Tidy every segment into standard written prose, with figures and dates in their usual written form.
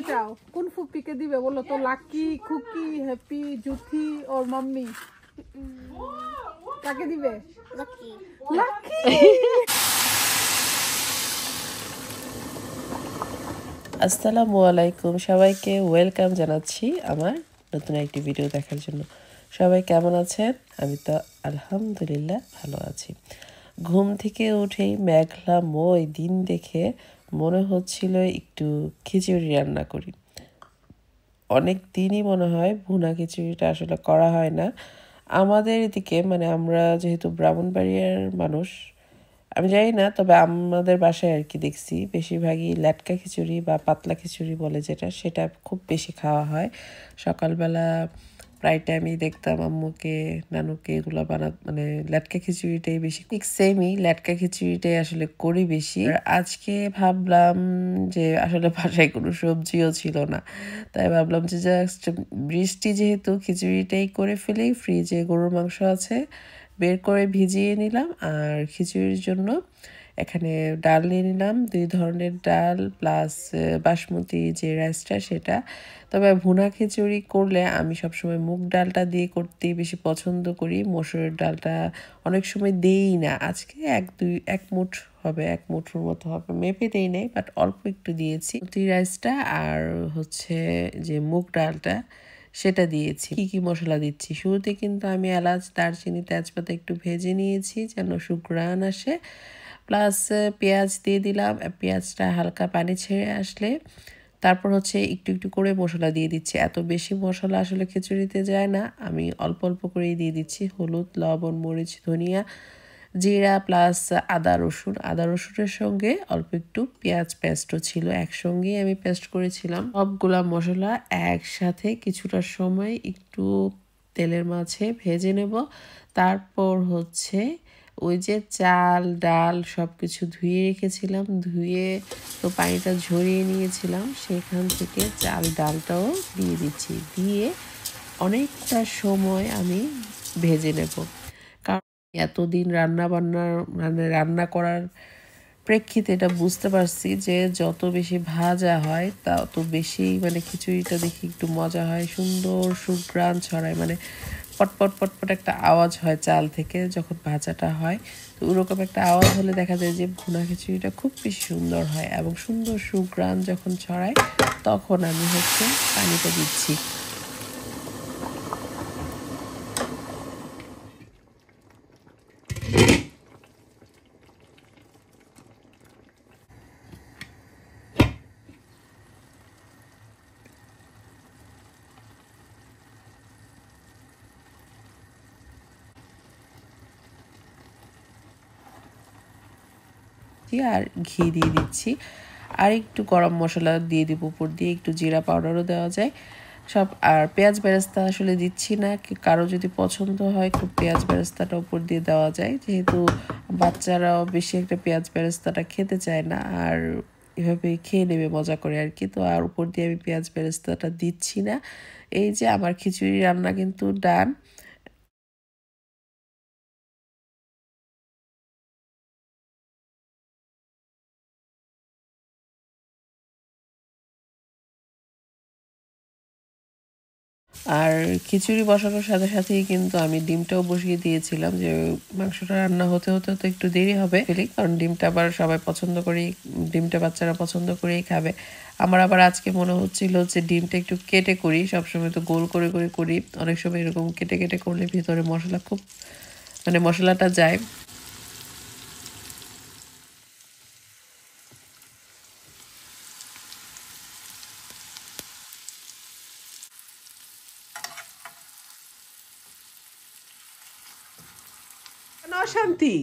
দিতে চাও? কোন ফুপিকে দিবে বলো তো? লাকি, খুকি, হ্যাপি, জুথি ওর মাম্মি? কাকে দিবে? লাকি। লাকি। আসসালামু আলাইকুম, সবাইকে ওয়েলকাম জানাচ্ছি আমার নতুন একটি ভিডিও দেখার জন্য। সবাই কেমন আছেন? আমি তো আলহামদুলিল্লাহ ভালো আছি। ঘুম থেকে উঠেই মেঘলাময় দিন দেখে মনে হচ্ছিল একটু খিচুড়ি রান্না করি। অনেক দিনই মনে হয় ভুনা খিচুড়িটা আসলে করা হয় না আমাদের এদিকে, মানে আমরা যেহেতু ব্রাহ্মণবাড়িয়ার মানুষ, আমি জানি না, তবে আমাদের বাসায় আর কি দেখছি বেশিরভাগই ল্যাটকা খিচুড়ি বা পাতলা খিচুড়ি বলে যেটা, সেটা খুব বেশি খাওয়া হয় সকালবেলা। প্রায় টাইমই দেখতাম আম্মুকে নানুকে এগুলো মানে ল্যাটকা খিচুড়িটাই বেশি, ঠিক সেমই ল্যাটকা খিচুড়িটাই আসলে করি বেশি। আর আজকে ভাবলাম যে আসলে বাসায় কোনো সবজিও ছিল না, তাই ভাবলাম যে জাস্ট বৃষ্টি যেহেতু খিচুড়িটাই করে ফেলি। ফ্রিজে গরুর মাংস আছে, বের করে ভিজিয়ে নিলাম। আর খিচুড়ির জন্য এখানে ডাল নিয়ে নিলাম, 2 ধরনের ডাল প্লাস বাসমতি যে রাইসটা সেটা। তবে ভুনা খিচুড়ি করলে আমি সবসময় মুগ ডালটা দিয়ে করতে বেশি পছন্দ করি, মসুরের ডালটা অনেক সময় দেই না। আজকে 1 মুঠ হবে, 1 মুঠোর মতো হবে, মেপে দেই নাই, বাট অল্প একটু দিয়েছি রাইসটা। আর হচ্ছে যে মুগ ডালটা সেটা দিয়েছি। কি কি মশলা দিচ্ছি শুরুতে, কিন্তু আমি এলাচ, দারচিনি, তেজপাতা একটু ভেজে নিয়েছি যেন সুঘ্রাণ আসে। প্লাস পেঁয়াজ দিয়ে দিলাম। পেঁয়াজটা হালকা পানি ছেড়ে আসলে তারপর হচ্ছে একটু একটু করে মশলা দিয়ে দিচ্ছি। এত বেশি মশলা আসলে খিচুড়িতে যায় না, আমি অল্প অল্প করেই দিয়ে দিচ্ছি। হলুদ, লবণ, মরিচ, ধনিয়া, জিরা প্লাস আদা রসুন। আদা রসুনের সঙ্গে অল্প একটু পেঁয়াজ পেস্টও ছিল, একসঙ্গেই আমি পেস্ট করেছিলাম। সবগুলা মশলা একসাথে কিছুটা সময় একটু তেলের মাঝে ভেজে নেব। তারপর হচ্ছে ওই যে চাল ডাল সব কিছু ধুয়ে রেখেছিলাম, ধুয়ে তো পানিটা ঝরিয়ে নিয়েছিলাম, সেখান থেকে চাল ডালটাও দিয়ে দিচ্ছি, দিয়ে অনেকটা সময় আমি ভেজে নেব। কারণ এতদিন রান্না করার প্রেক্ষিতে এটা বুঝতে পারছি যে যত বেশি ভাজা হয় তত বেশি মানে খিচুড়িটা দেখি একটু মজা হয়, সুন্দর সুঘ্রাণ ছড়ায়, মানে পটপট পটপট একটা আওয়াজ হয় চাল থেকে যখন ভাজাটা হয়। তো ওরকম একটা আওয়াজ হলে দেখা যায় যে ভুনা খিচুড়িটা খুব বেশি সুন্দর হয়, এবং সুন্দর সুঘ্রাণ যখন ছড়ায় তখন আমি হচ্ছে পানিটা দিচ্ছি। আর ঘি দিয়ে দিচ্ছি, আর একটু গরম মশলা দিয়ে দিব উপর দিয়ে, একটু জিরা পাউডারও দেওয়া যায় সব। আর পেঁয়াজ বেরেস্তা আসলে দিচ্ছি না, কারো যদি পছন্দ হয় খুব পেঁয়াজ বেরেস্তাটা উপর দিয়ে দেওয়া যায়, যেহেতু বাচ্চারাও বেশি একটা পেঁয়াজ বেরেস্তাটা খেতে চায় না, আর এভাবে খেয়ে নেবে মজা করে আর কি। তো আর উপর দিয়ে আমি পেঁয়াজ বেরেস্তাটা দিচ্ছি না। এই যে আমার খিচুড়ি রান্না কিন্তু ডান। আর খিচুড়ি বসানোর সাথে সাথেই কিন্তু আমি ডিমটাও বসিয়ে দিয়েছিলাম, যে মাংসটা রান্না হতে হতে তো একটু দেরি হবে, কারণ ডিমটা আবার সবাই পছন্দ করেই, ডিমটা বাচ্চারা পছন্দ করেই খাবে। আমার আবার আজকে মনে হচ্ছিল যে ডিমটা একটু কেটে করি, সবসময় তো গোল করে করে করি, অনেক সময় এরকম কেটে কেটে করলে ভিতরে মশলা খুব মানে মশলাটা যায়। অশান্তি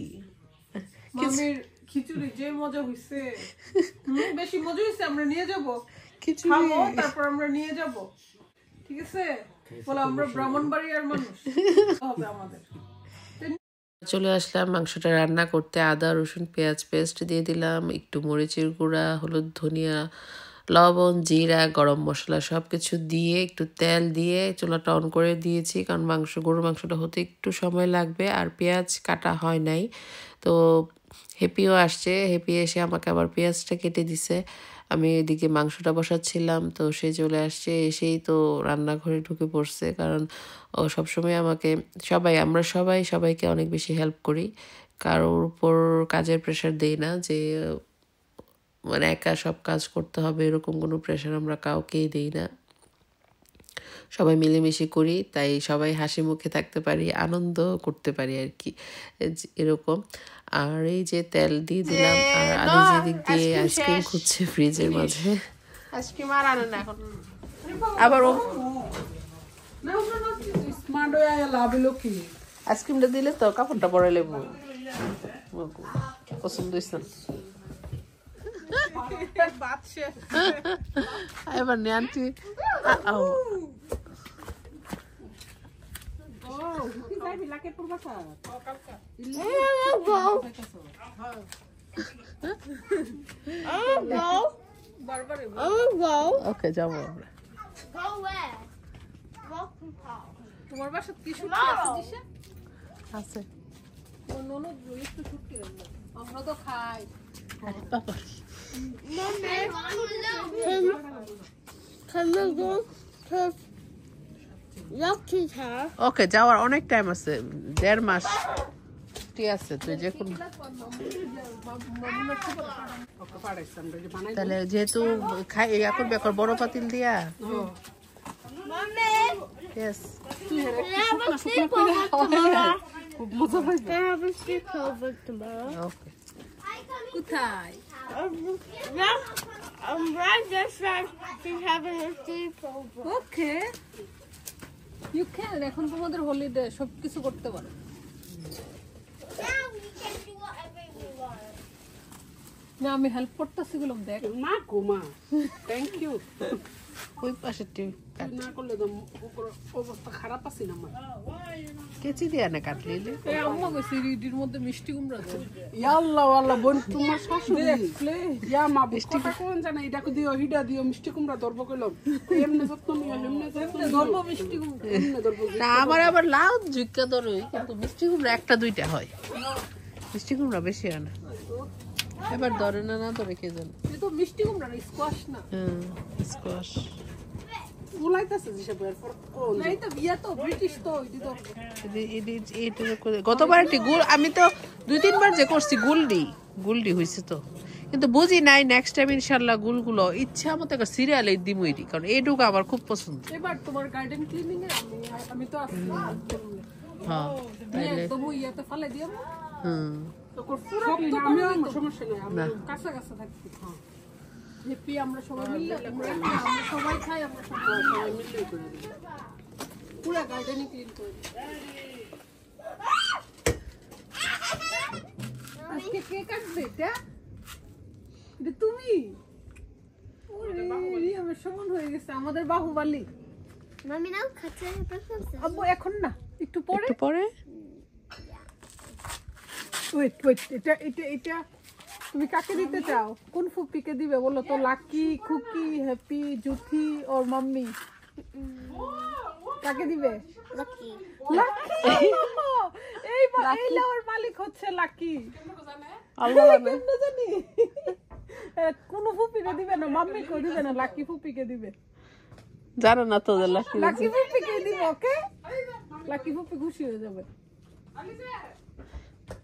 মামির খিচুড়ি যে মজা হইছে, বেশি মজা হইছে, আমরা নিয়ে যাব খাবো, তারপর আমরা নিয়ে যাব, ঠিক আছে? বলে আমরা ব্রাহ্মণবাড়িয়ার মানুষ হবে আমাদের। চলে আসলাম মাংসটা রান্না করতে। আদা রসুন পেঁয়াজ পেস্ট দিয়ে দিলাম, একটু মরিচের গুঁড়া, হলুদ, ধনিয়া, লবণ, জিরা, গরম মশলা সব কিছু দিয়ে একটু তেল দিয়ে চুলাটা অন করে দিয়েছি, কারণ গরুর মাংসটা হতে একটু সময় লাগবে। আর পেঁয়াজ কাটা হয় নাই, তো হেপিও আসছে, হেপি এসে আমাকে আবার পেঁয়াজটা কেটে দিছে। আমি এদিকে মাংসটা বসাচ্ছিলাম, তো সে চলে আসছে, এসেই তো রান্নাঘরে ঢুকে পড়ছে। কারণ ও সবসময় আমাকে আমরা সবাই সবাইকে অনেক বেশি হেল্প করি, কারোর উপর কাজের প্রেশার দেই না যে মানে একা সব কাজ করতে হবে, এরকম কোনো প্রেশার আমরা কাউকেই দেই না। সবাই মিলেমিশে করি, তাই সবাই হাসি মুখে থাকতে পারি, আনন্দ করতে পারি আর কি, এরকম। আর এই যে তেল দিয়ে দিলাম, আর আলি যেদিক দিয়ে আইসক্রিম খুঁজছে ফ্রিজের মাঝে। আইসক্রিম আর আনে না এখন। আবার ও স্মার্ট হয়ে লাভ হলো কি? আইসক্রিমটা দিলে তো কাপড়টা পরে লেবু পছন্দ হয়েছে না। এবার নে আন্টি। ওকে যাবো আমরা। তোমার বাসা কি শুটকি আছে দিশা? আছে। ওর ননদ একটু শুটকি রান্না। আমরা তো খাই। বাবা ওকে যাওয়ার অনেক টাইম আছে, 1.5 মাস ঠিক আছে। তুই যে কোন তাহলে যেহেতু খাই এখন বেকার বড় পাতিল দিয়া yes খুব মজা পাইবে। ওকে কোথায়? Okay you can. এখন তোমাদের হলিডে, সবকিছু করতে পারো। না আমি হেল্প করতেছি বললাম, দেখ না গোমা থ্যাংক ইউ। ওই পাশে না করলে তো অবস্থা খারাপ আছে না আমার। কেচি দিয়া না কাটলি এই আম্মা কইছে রিডির মধ্যে মিষ্টি কুমড়া আছে। আল্লাহ আল্লাহ বোন তোমার শাশুড়ি ইয়া মা মিষ্টি কোন জানা এটা দিও হিডা দিও মিষ্টি কুমড়া ধরবো কইলাম এমনে যত্ন নিও এমনে যত্ন ধরবো মিষ্টি কুমড়া এমনে ধরবো। না আমার আবার লাউ ঝুঁকা ধরোই, কিন্তু মিষ্টি কুমড়া 1-2টা হয়, মিষ্টি কুমড়া বেশি হয় না। এবার ধরে না না ধরে কে জানে। এ তো মিষ্টি কুমড়া না, স্কোয়াশ না। স্কোয়াশ বুলাইতাছে যেসব এরপর কোন না এটা বিয়া তো ব্রিটিশ তো এটা গতবার একটি গুল আমি তো 2-3 বার যে করছি গুলডি হয়েছে তো, কিন্তু বুঝি নাই নেক্সট টাইম ইনশাল্লাহ গুলগুলো ইচ্ছা মতো একটা সিরিয়ালে দিমইরি, কারণ এইটুকু আমার খুব পছন্দ। এবার তোমার গার্ডেন ক্লিনিং এ আমি তো আসছি। হ্যাঁ তাইলে একদম ইয়াতে ফেলে দিও। তো পুরো আমি আমার সমস্যা নাই, আমি কাঁচা কাঁচা থাকছি। হ্যাপি আমরা সবাই মিলে আমরা সবাই খাই, আমরা সবাই মিলে করে দিই। পুরো গার্ডেনই ক্লিন করে দিই। আজকে কে কাটবে এটা? এটা তুমি? ওরে আমার সমান হয়ে গেছে, আমাদের Baahubali. Mami, now cut it. আব্বু এখন না, একটু পরে। একটু পরে ওয়েট এটা তুমি কাকে দিতে চাও? কোন ফুপিকে দিবে বলো তো? লাকি, খুকি, হ্যাপি, জুথি ওর মাম্মি? কাকে দিবে? Lucky. এই লাউর মালিক হচ্ছে লাকি। আল্লাহ জানে। কেন জানি কোন ফুপিকে দিবে না, মাম্মিকে দিবে না, লাকি ফুপিকে দিবে। জানো না তো লাকি ফুপিকে দিবে। ওকে লাকি ফুপি খুশি হয়ে যাবে।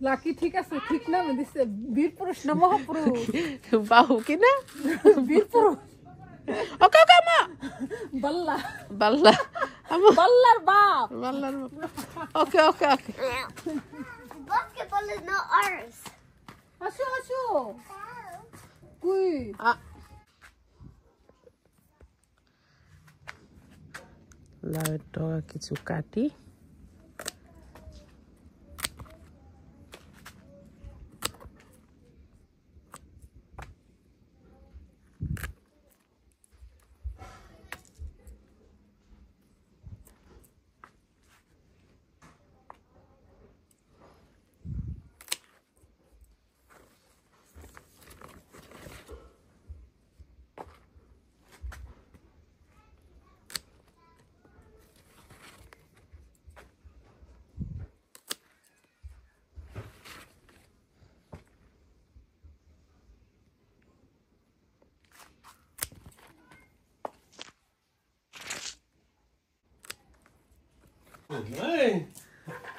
লাকি ঠিক আছে, ঠিক নামে দিচ্ছে। বীর পুরুষ না মহাপুরুষ? বাহু কিনা বীর পুরুষ। ওকে ওকে মা বাল্লা বাল্লা বাল্লার বাপ। বাল্লার ওকে ওকে ওকে। Basketball is not ours. আসো কুই লাউয়ের ডগা কিছু কাটি।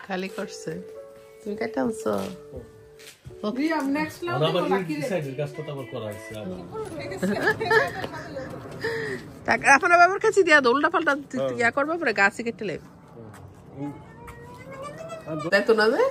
খালি করছে তুমি কেটে আনছো রিয়াম নেক্সট লাউ দেখো বাকি রে টাকা এখন আবার কাছে দিয়া দোলটা পাল্টা ইয়া করবে পরে গাছে কেটে লে তাই তো না যায়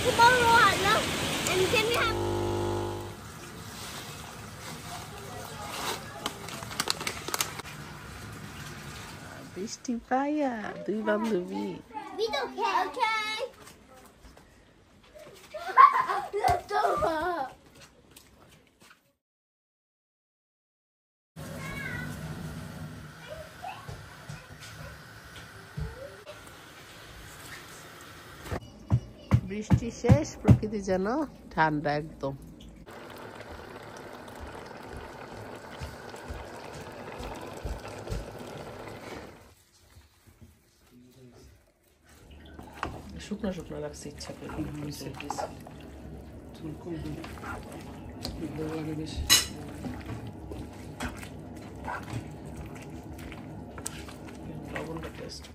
Tomorrow, hello. And can we have... বৃষ্টি পাইয়া দুই বান্ধবী We don't care. Okay. Let's over. বৃষ্টি শেষ প্রকৃতি যেন ঠান্ডা একদম শুকনো শুকনো লাগছে ইচ্ছা করে চুল কম লাগে বেশি লবণটা টেস্ট